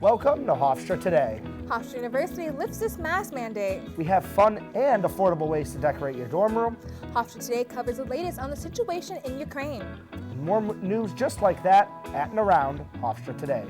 Welcome to Hofstra Today. Hofstra University lifts this mask mandate. We have fun and affordable ways to decorate your dorm room. Hofstra Today covers the latest on the situation in Ukraine. More news just like that at and around Hofstra Today.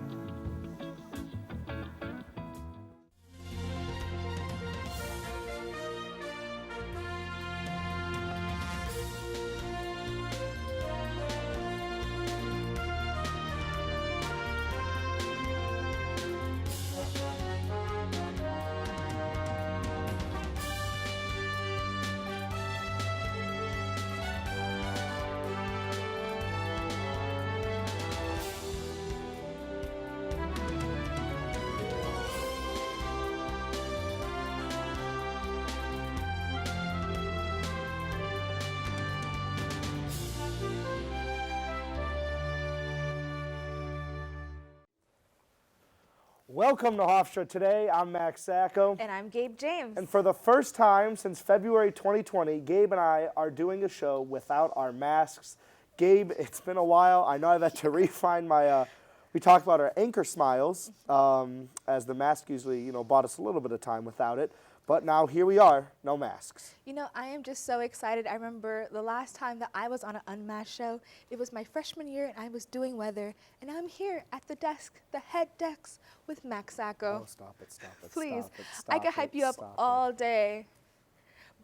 Welcome to Hofstra Today. I'm Max Sacco. And I'm Gabe James. And for the first time since February 2020, Gabe and I are doing a show without our masks. Gabe, it's been a while. I know I've had to refine my, we talked about our anchor smiles, as the mask usually, bought us a little bit of time without it. But now here we are, no masks. I am just so excited. I remember the last time that I was on an unmasked show, it was my freshman year and I was doing weather. And I'm here at the desk, the head desk with Max Sacco. Oh, stop it. Please, stop it, I could hype you up all day.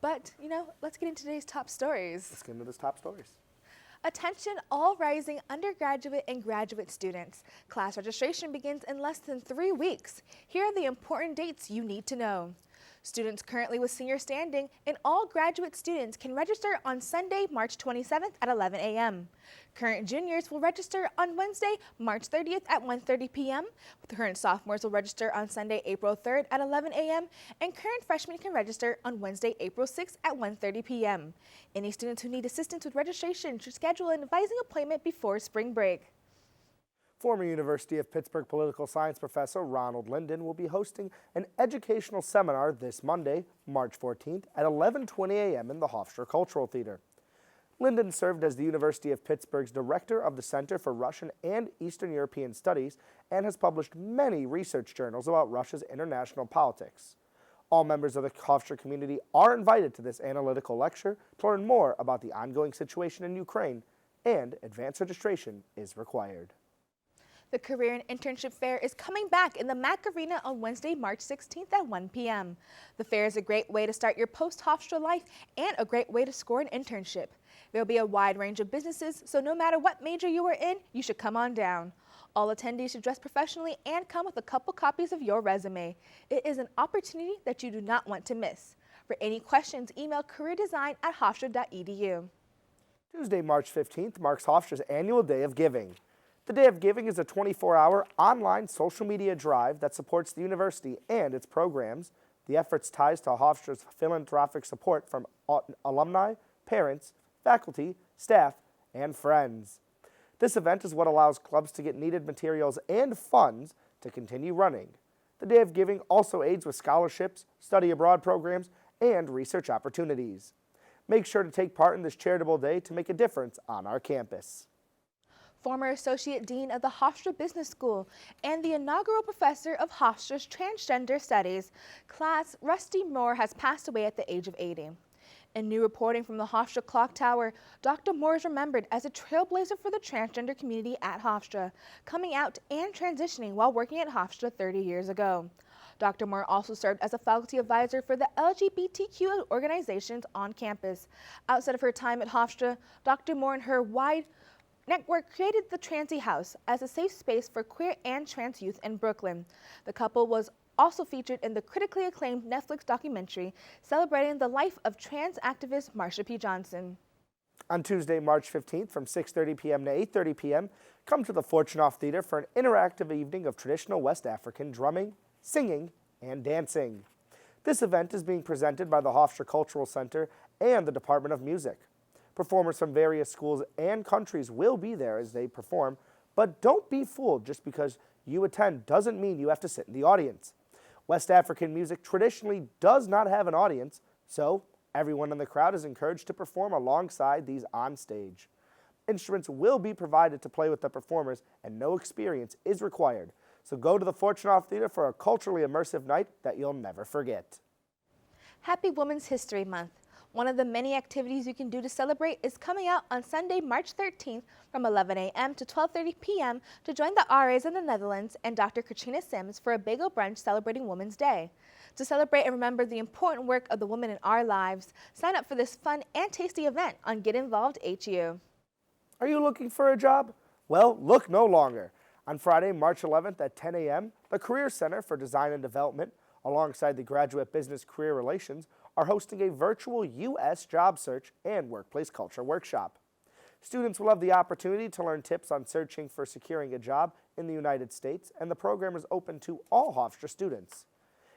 But, let's get into today's top stories. Let's get into those top stories. Attention all rising undergraduate and graduate students. Class registration begins in less than 3 weeks. Here are the important dates you need to know. Students currently with senior standing and all graduate students can register on Sunday, March 27th at 11 a.m. Current juniors will register on Wednesday, March 30th at 1:30 p.m. Current sophomores will register on Sunday, April 3rd at 11 a.m. And current freshmen can register on Wednesday, April 6th at 1:30 p.m. Any students who need assistance with registration should schedule an advising appointment before spring break. Former University of Pittsburgh political science professor Ronald Linden will be hosting an educational seminar this Monday, March 14th at 11:20 a.m. in the Hofstra Cultural Theater. Linden served as the University of Pittsburgh's director of the Center for Russian and Eastern European Studies and has published many research journals about Russia's international politics. All members of the Hofstra community are invited to this analytical lecture to learn more about the ongoing situation in Ukraine, and advanced registration is required. The Career and Internship Fair is coming back in the MAC Arena on Wednesday, March 16th at 1 p.m. The fair is a great way to start your post-Hofstra life and a great way to score an internship. There will be a wide range of businesses, so no matter what major you are in, you should come on down. All attendees should dress professionally and come with a couple copies of your resume. It is an opportunity that you do not want to miss. For any questions, email careerdesign@hofstra.edu. Tuesday, March 15th marks Hofstra's annual Day of Giving. The Day of Giving is a 24-hour online social media drive that supports the university and its programs. The efforts ties to Hofstra's philanthropic support from alumni, parents, faculty, staff, and friends. This event is what allows clubs to get needed materials and funds to continue running. The Day of Giving also aids with scholarships, study abroad programs, and research opportunities. Make sure to take part in this charitable day to make a difference on our campus. Former Associate Dean of the Hofstra Business School and the inaugural professor of Hofstra's Transgender Studies class, Rusty Moore, has passed away at the age of 80. In new reporting from the Hofstra Clock Tower, Dr. Moore is remembered as a trailblazer for the transgender community at Hofstra, coming out and transitioning while working at Hofstra 30 years ago. Dr. Moore also served as a faculty advisor for the LGBTQ organizations on campus. Outside of her time at Hofstra, Dr. Moore and her wide network created the Transy House as a safe space for queer and trans youth in Brooklyn. The couple was also featured in the critically acclaimed Netflix documentary celebrating the life of trans activist Marsha P. Johnson. On Tuesday, March 15th from 6:30 p.m. to 8:30 p.m., come to the Fortunoff Theater for an interactive evening of traditional West African drumming, singing, and dancing. This event is being presented by the Hofstra Cultural Center and the Department of Music. Performers from various schools and countries will be there as they perform, but don't be fooled. Just because you attend doesn't mean you have to sit in the audience. West African music traditionally does not have an audience, so everyone in the crowd is encouraged to perform alongside these on stage. Instruments will be provided to play with the performers, and no experience is required. So go to the Fortunoff Theater for a culturally immersive night that you'll never forget. Happy Women's History Month. One of the many activities you can do to celebrate is coming out on Sunday, March 13th from 11 a.m. to 12:30 p.m. to join the RAs in the Netherlands and Dr. Katrina Sims for a bagel brunch celebrating Women's Day. To celebrate and remember the important work of the women in our lives, sign up for this fun and tasty event on Get Involved HU. Are you looking for a job? Well, look no longer. On Friday, March 11th at 10 a.m., the Career Center for Design and Development, alongside the Graduate Business Career Relations, are hosting a virtual U.S. job search and workplace culture workshop. Students will have the opportunity to learn tips on searching for securing a job in the United States, and the program is open to all Hofstra students.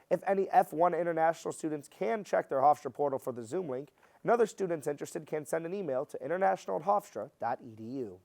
If any F1 international students can check their Hofstra portal for the Zoom link, and other students interested can send an email to international@hofstra.edu.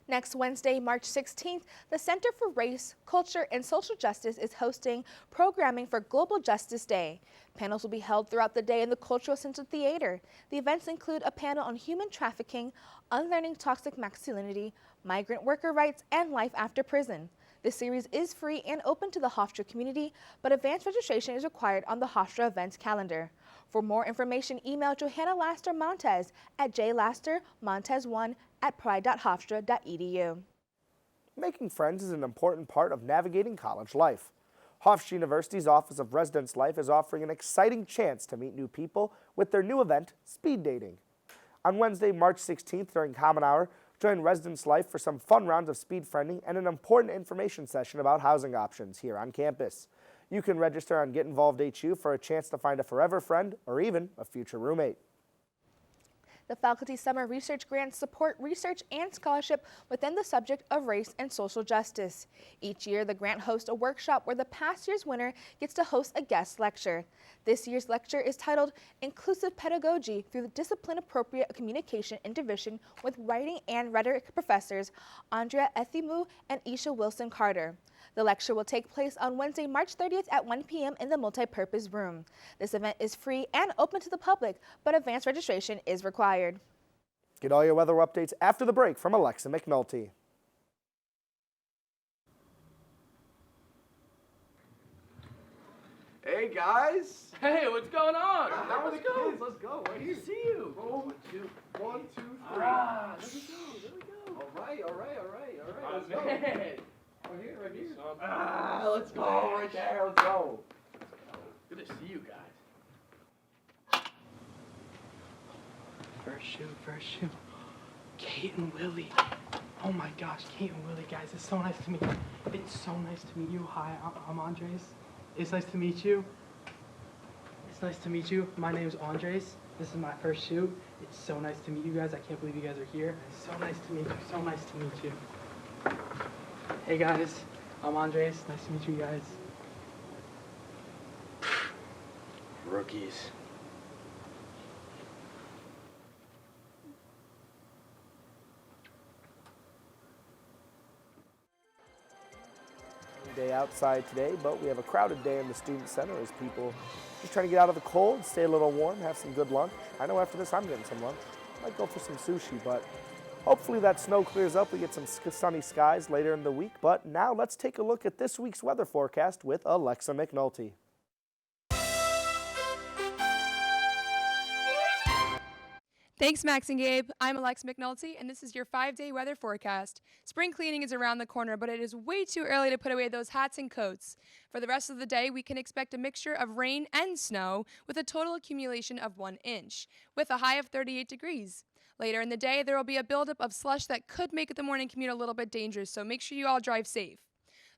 Next Wednesday, March 16th, the Center for Race, Culture, and Social Justice is hosting programming for Global Justice Day. Panels will be held throughout the day in the Cultural Center Theater. The events include a panel on human trafficking, unlearning toxic masculinity, migrant worker rights, and life after prison. This series is free and open to the Hofstra community, but advanced registration is required on the Hofstra events calendar. For more information, email Johanna Laster Montez at jlastermontez1@pride.hofstra.edu. Making friends is an important part of navigating college life. Hofstra University's Office of Residence Life is offering an exciting chance to meet new people with their new event, Speed Dating. On Wednesday, March 16th during Common Hour, join Residence Life for some fun rounds of speed friending and an important information session about housing options here on campus. You can register on Get Involved HU for a chance to find a forever friend or even a future roommate. The faculty summer research grants support research and scholarship within the subject of race and social justice. Each year, the grant hosts a workshop where the past year's winner gets to host a guest lecture. This year's lecture is titled Inclusive Pedagogy Through the Discipline-Appropriate Communication Intervention with Writing and Rhetoric professors Andrea Ethimu and Isha Wilson-Carter. The lecture will take place on Wednesday, March 30th at 1 p.m. in the multipurpose room. This event is free and open to the public, but advanced registration is required. Get all your weather updates after the break from Alexa McNulty. Hey guys! Hey, what's going on? How are the kids? Let's go. Right here. See you. One, two, three. Ah, there we go. There we go. All right. Oh, Let's go. man. Right here. Ah, Let's go. Right there. Let's go. Good to see you guys. First shoe. Kate and Willie. Oh my gosh, Kate and Willie, guys, it's so nice to meet you. It's so nice to meet you. Hi, I'm Andres. It's nice to meet you. It's nice to meet you. My name's Andres. This is my first shoot. It's so nice to meet you guys. I can't believe you guys are here. It's so nice to meet you. So nice to meet you. Hey guys, I'm Andres. Nice to meet you guys. Rookies. Day outside today, but we have a crowded day in the Student Center as people just trying to get out of the cold, stay a little warm, have some good lunch. I know after this I'm getting some lunch. Might go for some sushi, but hopefully that snow clears up. We get some sunny skies later in the week. But now let's take a look at this week's weather forecast with Alexa McNulty. Thanks, Max and Gabe. I'm Alexa McNulty, and this is your 5-day weather forecast. Spring cleaning is around the corner, but it is way too early to put away those hats and coats. For the rest of the day, we can expect a mixture of rain and snow with a total accumulation of 1 inch, with a high of 38 degrees. Later in the day, there will be a buildup of slush that could make the morning commute a little bit dangerous, so make sure you all drive safe.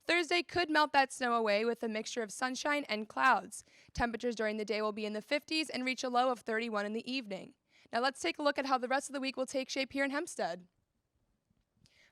Thursday could melt that snow away with a mixture of sunshine and clouds. Temperatures during the day will be in the 50s and reach a low of 31 in the evening. Now let's take a look at how the rest of the week will take shape here in Hempstead.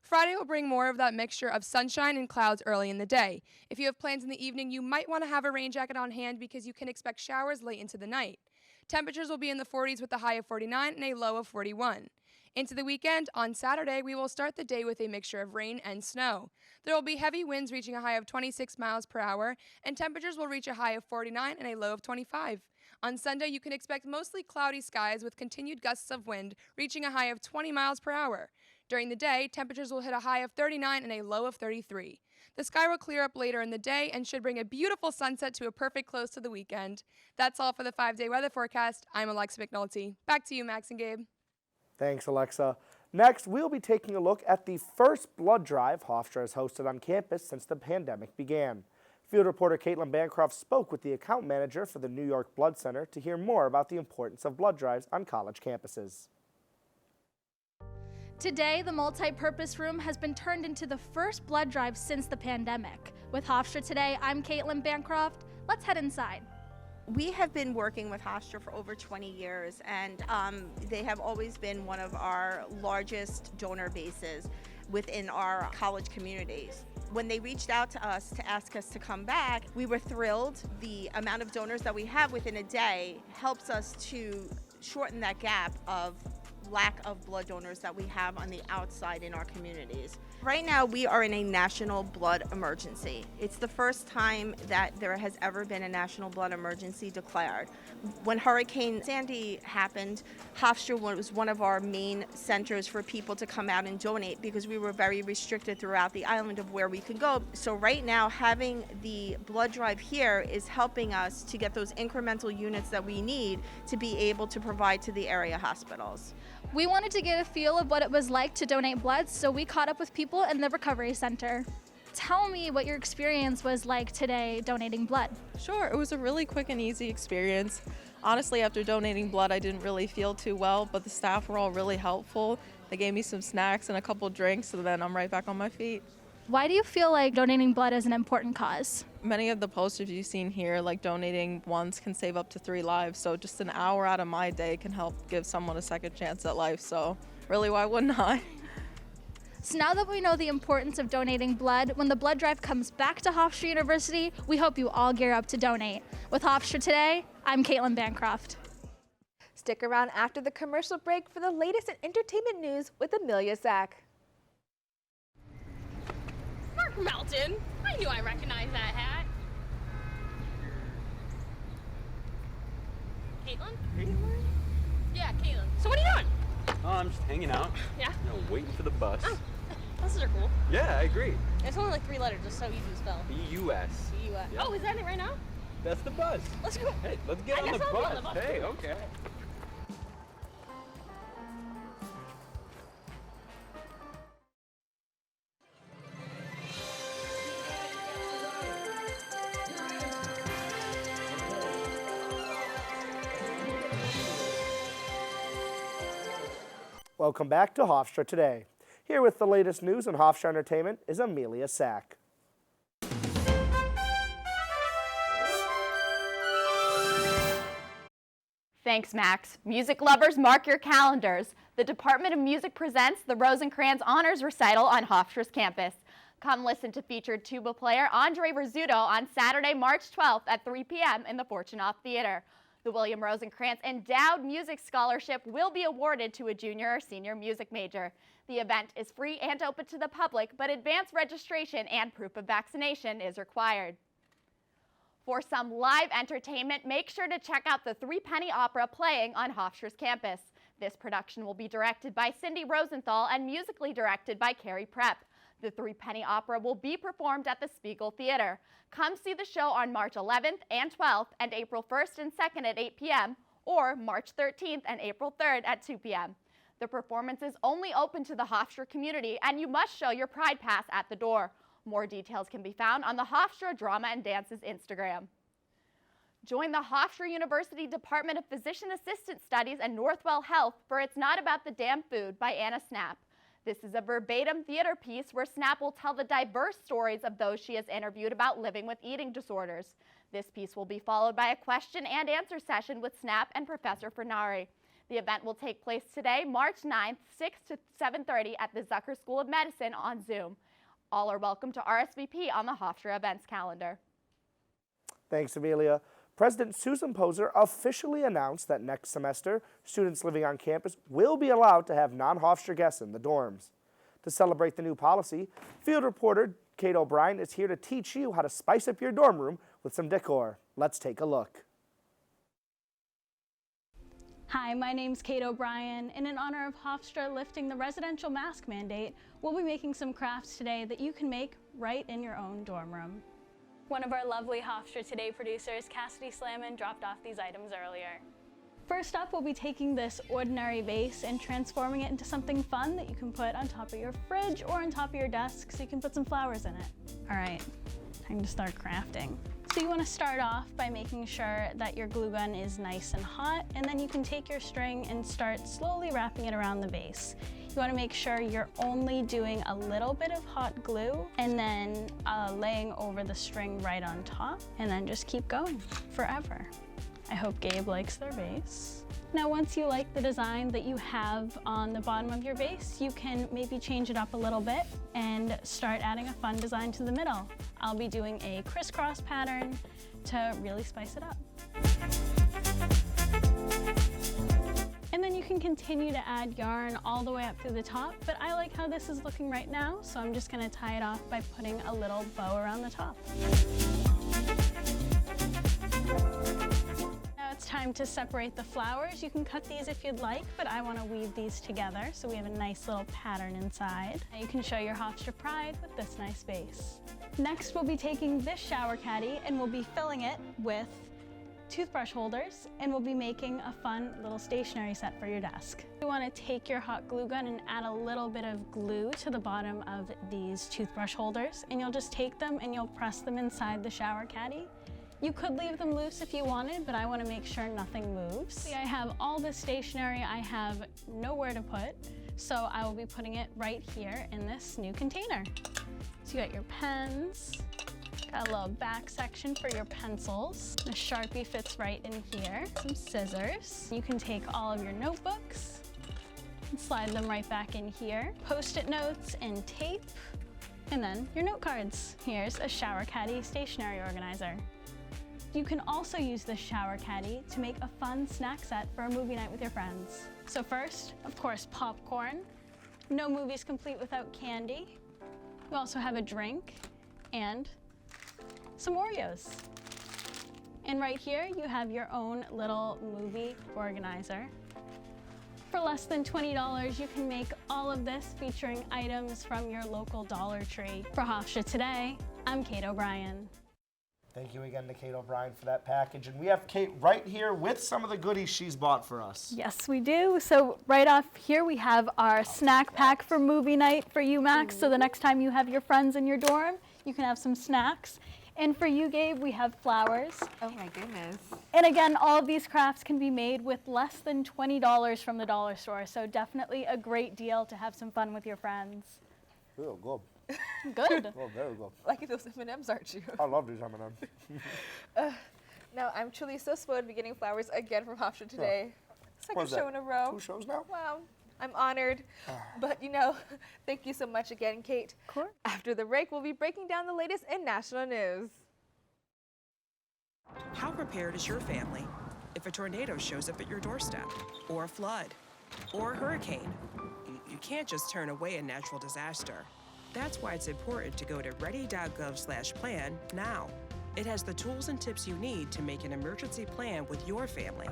Friday will bring more of that mixture of sunshine and clouds early in the day. If you have plans in the evening, you might want to have a rain jacket on hand because you can expect showers late into the night. Temperatures will be in the 40s with a high of 49 and a low of 41. Into the weekend, on Saturday, we will start the day with a mixture of rain and snow. There will be heavy winds reaching a high of 26 miles per hour, and temperatures will reach a high of 49 and a low of 25. On Sunday, you can expect mostly cloudy skies with continued gusts of wind reaching a high of 20 miles per hour. During the day, temperatures will hit a high of 39 and a low of 33. The sky will clear up later in the day and should bring a beautiful sunset to a perfect close to the weekend. That's all for the 5-day weather forecast. I'm Alexa McNulty. Back to you, Max and Gabe. Thanks, Alexa. Next, we'll be taking a look at the first blood drive Hofstra has hosted on campus since the pandemic began. Field reporter Caitlin Bancroft spoke with the account manager for the New York Blood Center to hear more about the importance of blood drives on college campuses. Today, the multi-purpose room has been turned into the first blood drive since the pandemic. With Hofstra Today, I'm Caitlin Bancroft. Let's head inside. We have been working with Hofstra for over 20 years, and they have always been one of our largest donor bases within our college communities. When they reached out to us to ask us to come back, we were thrilled. The amount of donors that we have within a day helps us to shorten that gap of lack of blood donors that we have on the outside in our communities. Right now, we are in a national blood emergency. It's the first time that there has ever been a national blood emergency declared. When Hurricane Sandy happened, Hofstra was one of our main centers for people to come out and donate because we were very restricted throughout the island of where we could go. So right now, having the blood drive here is helping us to get those incremental units that we need to be able to provide to the area hospitals. We wanted to get a feel of what it was like to donate blood, so we caught up with people in the recovery center. Tell me what your experience was like today donating blood. Sure, it was a really quick and easy experience. Honestly, after donating blood, I didn't really feel too well, but the staff were all really helpful. They gave me some snacks and a couple drinks, and then I'm right back on my feet. Why do you feel like donating blood is an important cause? Many of the posters you've seen here, like donating once can save up to 3 lives, so just an hour out of my day can help give someone a second chance at life, so really, why wouldn't I? So now that we know the importance of donating blood, when the blood drive comes back to Hofstra University, we hope you all gear up to donate. With Hofstra Today, I'm Caitlin Bancroft. Stick around after the commercial break for the latest in entertainment news with Amelia Sack. Mark Melton. I knew I recognized that hat. Caitlin? Yeah, Caitlin. So what are you doing? Oh, I'm just hanging out. Yeah? You know, waiting for the bus. Oh, buses are cool. Yeah, I agree. It's only like 3 letters, just so easy to spell. B-U-S. B-U-S. Yeah. Oh, is that it right now? That's the bus. Let's go. Hey, let's get I on the guess I'll be bus. on the bus, Hey, too. okay. Welcome back to Hofstra Today. Here with the latest news on Hofstra Entertainment is Amelia Sack. Thanks, Max. Music lovers, mark your calendars. The Department of Music presents the Rosencrantz Honors Recital on Hofstra's campus. Come listen to featured tuba player Andre Rizzuto on Saturday, March 12th at 3 p.m. in the Fortunoff Theater. The William Rosencrantz Endowed Music Scholarship will be awarded to a junior or senior music major. The event is free and open to the public, but advanced registration and proof of vaccination is required. For some live entertainment, make sure to check out the Threepenny Opera playing on Hofstra's campus. This production will be directed by Cindy Rosenthal and musically directed by Carrie Prep. The Threepenny Opera will be performed at the Spiegel Theater. Come see the show on March 11th and 12th and April 1st and 2nd at 8 p.m. or March 13th and April 3rd at 2 p.m. The performance is only open to the Hofstra community and you must show your Pride Pass at the door. More details can be found on the Hofstra Drama and Dance's Instagram. Join the Hofstra University Department of Physician Assistant Studies and Northwell Health for It's Not About the Damn Food by Anna Snap. This is a verbatim theater piece where Snap will tell the diverse stories of those she has interviewed about living with eating disorders. This piece will be followed by a question and answer session with Snap and Professor Fernari. The event will take place today, March 9th, 6 to 7:30 at the Zucker School of Medicine on Zoom. All are welcome to RSVP on the Hofstra events calendar. Thanks, Amelia. President Susan Poser officially announced that next semester, students living on campus will be allowed to have non-Hofstra guests in the dorms. To celebrate the new policy, field reporter Kate O'Brien is here to teach you how to spice up your dorm room with some decor. Let's take a look. Hi, my name's Kate O'Brien, and in honor of Hofstra lifting the residential mask mandate, we'll be making some crafts today that you can make right in your own dorm room. One of our lovely Hofstra Today producers, Cassidy Slamman, dropped off these items earlier. First up, we'll be taking this ordinary vase and transforming it into something fun that you can put on top of your fridge or on top of your desk so you can put some flowers in it. All right, time to start crafting. So you want to start off by making sure that your glue gun is nice and hot, and then you can take your string and start slowly wrapping it around the vase. You want to make sure you're only doing a little bit of hot glue and then laying over the string right on top, and then just keep going forever. I hope Gabe likes their vase. Now, once you like the design that you have on the bottom of your vase, you can maybe change it up a little bit and start adding a fun design to the middle. I'll be doing a crisscross pattern to really spice it up. And then you can continue to add yarn all the way up to the top, but I like how this is looking right now, so I'm just gonna tie it off by putting a little bow around the top. Now it's time to separate the flowers. You can cut these if you'd like, but I want to weave these together so we have a nice little pattern inside. Now you can show your Hofstra pride with this nice vase. Next, we'll be taking this shower caddy and we'll be filling it with toothbrush holders, and we'll be making a fun little stationery set for your desk. You want to take your hot glue gun and add a little bit of glue to the bottom of these toothbrush holders, and you'll just take them and you'll press them inside the shower caddy. You could leave them loose if you wanted, but I want to make sure nothing moves. See, I have all this stationery I have nowhere to put, so I will be putting it right here in this new container. So you got your pens, got a little back section for your pencils. The Sharpie fits right in here. Some scissors. You can take all of your notebooks and slide them right back in here. Post-it notes and tape, and then your note cards. Here's a shower caddy stationery organizer. You can also use this shower caddy to make a fun snack set for a movie night with your friends. So first, of course, popcorn. No movie's complete without candy. You also have a drink and some Oreos. And right here, you have your own little movie organizer. For less than $20, you can make all of this featuring items from your local Dollar Tree. For Hofstra Today, I'm Kate O'Brien. Thank you again to Kate O'Brien for that package. And we have Kate right here with some of the goodies she's bought for us. Yes, we do. So right off here, we have our snack pack for movie night for you, Max. So the next time you have your friends in your dorm, you can have some snacks. And for you, Gabe, we have flowers. Oh my goodness. And again, all of these crafts can be made with less than $20 from the dollar store. So definitely a great deal to have some fun with your friends. Real good. Good. Oh, very good. Like those M&Ms, aren't you? I love these M&Ms. No, I'm truly so spoiled to be getting flowers again from Hofstra today. Second What's show that? in a row. 2 shows now? Wow, I'm honored. But you know, thank you so much again, Kate. Of course. After the break, we'll be breaking down the latest in national news. How prepared is your family if a tornado shows up at your doorstep, or a flood, or a hurricane? You can't just turn away a natural disaster. That's why it's important to go to ready.gov/plan now. It has the tools and tips you need to make an emergency plan with your family.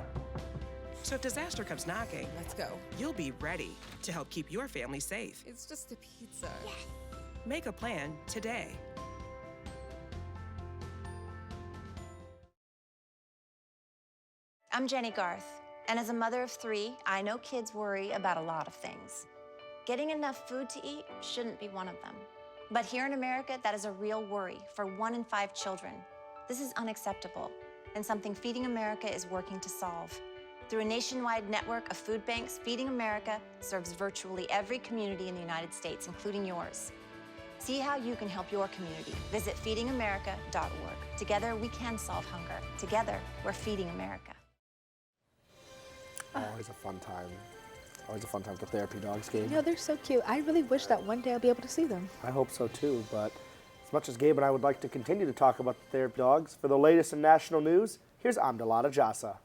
So if disaster comes knocking, let's go. You'll be ready to help keep your family safe. It's just a pizza. Yes. Make a plan today. I'm Jenny Garth, and as a mother of 3, I know kids worry about a lot of things. Getting enough food to eat shouldn't be one of them. But here in America, that is a real worry for 1 in 5 children. This is unacceptable, and something Feeding America is working to solve. Through a nationwide network of food banks, Feeding America serves virtually every community in the United States, including yours. See how you can help your community. Visit feedingamerica.org. Together, we can solve hunger. Together, we're Feeding America. Always a fun time. Always a fun time with therapy dogs, Gabe. You know, they're so cute. I really wish that one day I'll be able to see them. I hope so too, but as much as Gabe and I would like to continue to talk about the therapy dogs, for the latest in national news, here's Amdalata Jassa.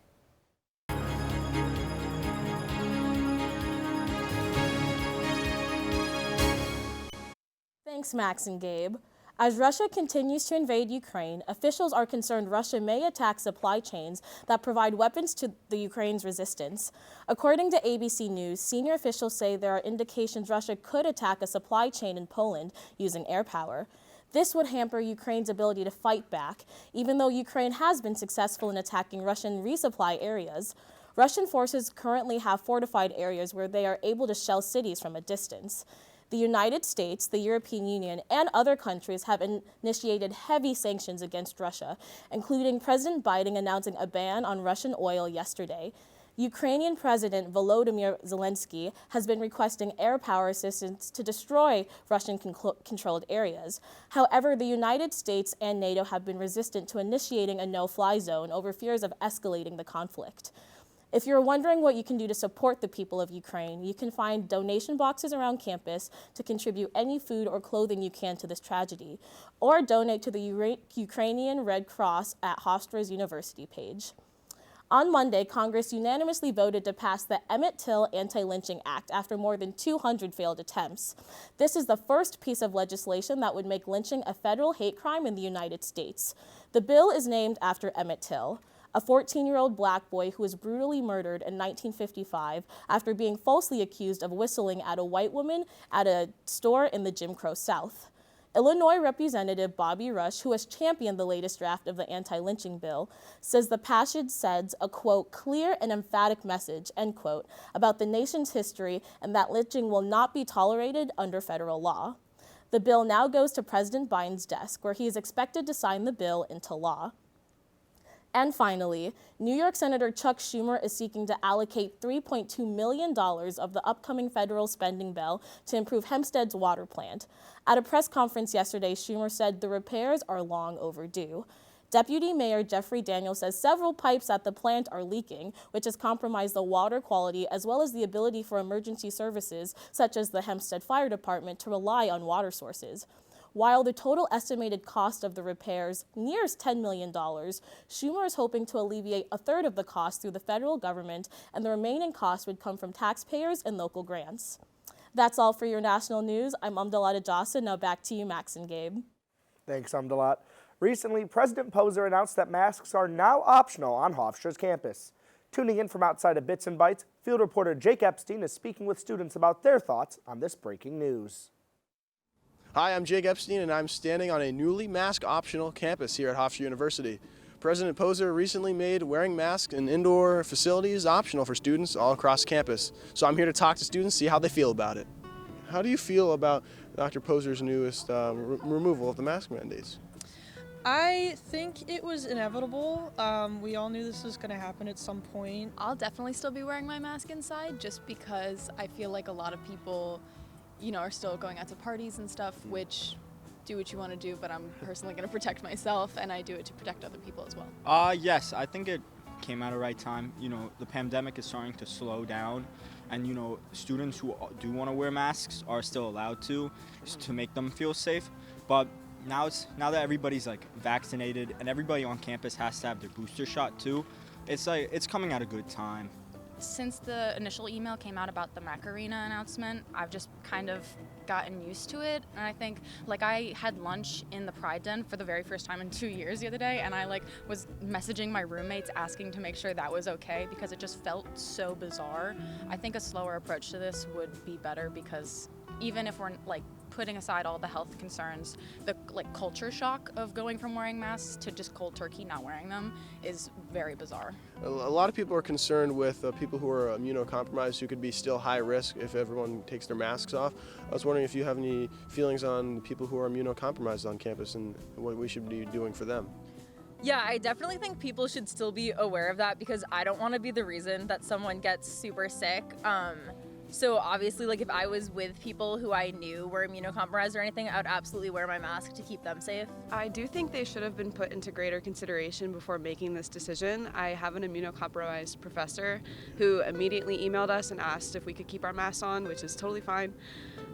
Thanks, Max and Gabe. As Russia continues to invade Ukraine, officials are concerned Russia may attack supply chains that provide weapons to the Ukraine's resistance. According to ABC News, senior officials say there are indications Russia could attack a supply chain in Poland using air power. This would hamper Ukraine's ability to fight back, even though Ukraine has been successful in attacking Russian resupply areas. Russian forces currently have fortified areas where they are able to shell cities from a distance. The United States, the European Union, and other countries have initiated heavy sanctions against Russia, including President Biden announcing a ban on Russian oil yesterday. Ukrainian President Volodymyr Zelensky has been requesting air power assistance to destroy Russian-controlled areas. However, the United States and NATO have been resistant to initiating a no-fly zone over fears of escalating the conflict. If you're wondering what you can do to support the people of Ukraine, you can find donation boxes around campus to contribute any food or clothing you can to this tragedy, or donate to the Ukrainian Red Cross at Hofstra's university page. On Monday, Congress unanimously voted to pass the Emmett Till Anti-Lynching Act after more than 200 failed attempts. This is the first piece of legislation that would make lynching a federal hate crime in the United States. The bill is named after Emmett Till, a 14-year-old black boy who was brutally murdered in 1955 after being falsely accused of whistling at a white woman at a store in the Jim Crow South. Illinois Representative Bobby Rush, who has championed the latest draft of the anti-lynching bill, says the passage sends a, quote, clear and emphatic message, end quote, about the nation's history and that lynching will not be tolerated under federal law. The bill now goes to President Biden's desk, where he is expected to sign the bill into law. And finally, New York Senator Chuck Schumer is seeking to allocate $3.2 million of the upcoming federal spending bill to improve Hempstead's water plant. At a press conference yesterday, Schumer said the repairs are long overdue. Deputy Mayor Jeffrey Daniels says several pipes at the plant are leaking, which has compromised the water quality as well as the ability for emergency services, such as the Hempstead Fire Department, to rely on water sources. While the total estimated cost of the repairs nears $10 million, Schumer is hoping to alleviate a third of the cost through the federal government, and the remaining cost would come from taxpayers and local grants. That's all for your national news. I'm Amdalat Ajasa. Now back to you, Max and Gabe. Thanks, Amdalat. Recently, President Poser announced that masks are now optional on Hofstra's campus. Tuning in from outside of Bits and Bytes, field reporter Jake Epstein is speaking with students about their thoughts on this breaking news. Hi, I'm Jake Epstein, and I'm standing on a newly mask-optional campus here at Hofstra University. President Poser recently made wearing masks in indoor facilities optional for students all across campus. So I'm here to talk to students, see how they feel about it. How do you feel about Dr. Poser's newest removal of the mask mandates? I think it was inevitable. We all knew this was going to happen at some point. I'll definitely still be wearing my mask inside just because I feel like a lot of people are still going out to parties and stuff, which do what you want to do, but I'm personally going to protect myself, and I do it to protect other people as well. Yes, I think it came at the right time. The pandemic is starting to slow down, and students who do want to wear masks are still allowed to make them feel safe. But now that everybody's vaccinated and everybody on campus has to have their booster shot too, it's coming at a good time. Since the initial email came out about the Macarena announcement, I've just kind of gotten used to it. And I think, I had lunch in the Pride Den for the very first time in 2 years the other day, and I, was messaging my roommates asking to make sure that was okay because it just felt so bizarre. I think a slower approach to this would be better because even if we're, putting aside all the health concerns, the culture shock of going from wearing masks to just cold turkey not wearing them is very bizarre. A lot of people are concerned with people who are immunocompromised who could be still high risk if everyone takes their masks off. I was wondering if you have any feelings on people who are immunocompromised on campus and what we should be doing for them. Yeah, I definitely think people should still be aware of that because I don't want to be the reason that someone gets super sick. So obviously, if I was with people who I knew were immunocompromised or anything, I would absolutely wear my mask to keep them safe. I do think they should have been put into greater consideration before making this decision. I have an immunocompromised professor who immediately emailed us and asked if we could keep our masks on, which is totally fine.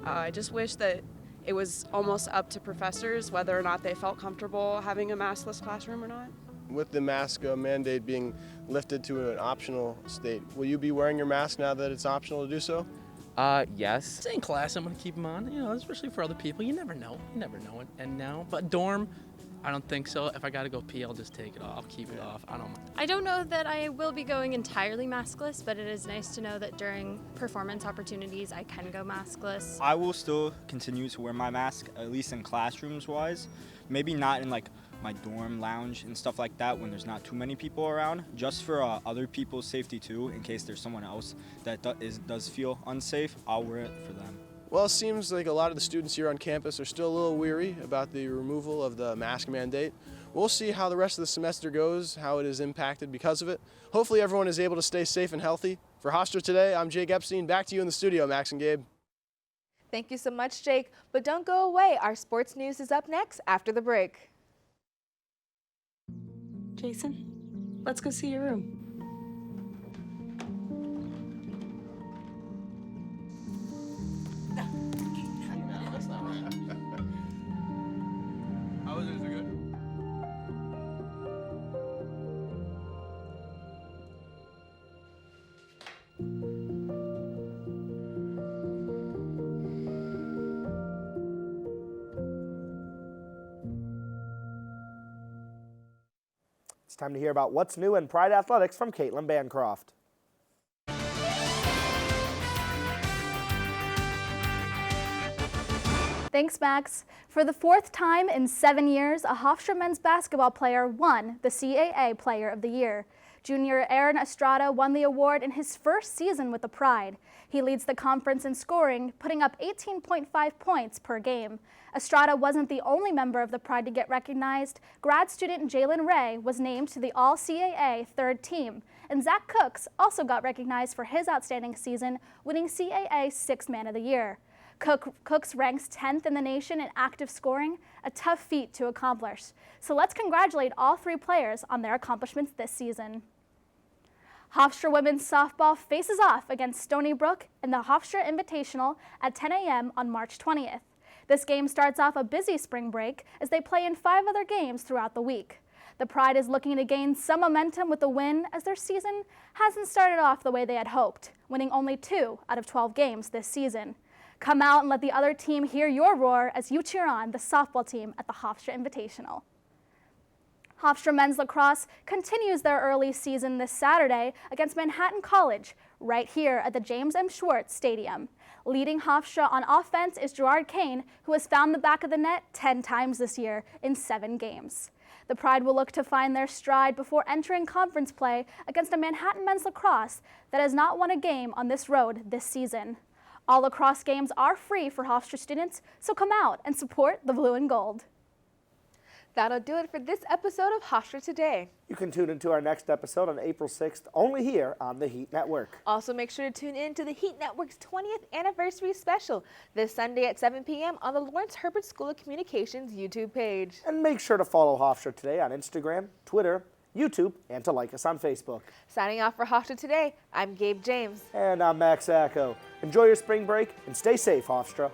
I just wish that it was almost up to professors whether or not they felt comfortable having a maskless classroom or not. With the mask mandate being lifted to an optional state, will you be wearing your mask now that it's optional to do so? Yes. In class, I'm going to keep them on, especially for other people. You never know. And now, but dorm, I don't think so. If I gotta go pee, I'll just take it off. I'll keep it off. I don't mind. I don't know that I will be going entirely maskless, but it is nice to know that during performance opportunities I can go maskless. I will still continue to wear my mask, at least in classrooms wise. Maybe not in like my dorm lounge and stuff like that when there's not too many people around, just for other people's safety too, in case there's someone else that does feel unsafe. I'll wear it for them. Well, it seems like a lot of the students here on campus are still a little weary about the removal of the mask mandate. We'll see how the rest of the semester goes, how it is impacted because of it. Hopefully everyone is able to stay safe and healthy. For Hofstra Today, I'm Jake Epstein. Back to you in the studio, Max and Gabe. Thank you so much, Jake. But don't go away. Our sports news is up next after the break. Jason, let's go see your room. How was it? Is it good? It's time to hear about what's new in Pride Athletics from Caitlin Bancroft. Thanks, Max. For the fourth time in 7 years, a Hofstra men's basketball player won the CAA Player of the Year. Junior Aaron Estrada won the award in his first season with the Pride. He leads the conference in scoring, putting up 18.5 points per game. Estrada wasn't the only member of the Pride to get recognized. Grad student Jalen Ray was named to the All-CAA third team. And Zach Cooks also got recognized for his outstanding season, winning CAA Sixth Man of the Year. Cooks ranks 10th in the nation in active scoring, a tough feat to accomplish. So let's congratulate all three players on their accomplishments this season. Hofstra women's softball faces off against Stony Brook in the Hofstra Invitational at 10 a.m. on March 20th. This game starts off a busy spring break as they play in 5 other games throughout the week. The Pride is looking to gain some momentum with a win as their season hasn't started off the way they had hoped, winning only 2 out of 12 games this season. Come out and let the other team hear your roar as you cheer on the softball team at the Hofstra Invitational. Hofstra men's lacrosse continues their early season this Saturday against Manhattan College, right here at the James M. Schwartz Stadium. Leading Hofstra on offense is Gerard Kane, who has found the back of the net 10 times this year in 7 games. The Pride will look to find their stride before entering conference play against a Manhattan men's lacrosse that has not won a game on this road this season. All lacrosse games are free for Hofstra students, so come out and support the blue and gold. That'll do it for this episode of Hofstra Today. You can tune into our next episode on April 6th, only here on the Heat Network. Also, make sure to tune in to the Heat Network's 20th anniversary special this Sunday at 7 p.m. on the Lawrence Herbert School of Communications YouTube page. And make sure to follow Hofstra Today on Instagram, Twitter, YouTube, and to like us on Facebook. Signing off for Hofstra Today, I'm Gabe James. And I'm Max Acko. Enjoy your spring break and stay safe, Hofstra.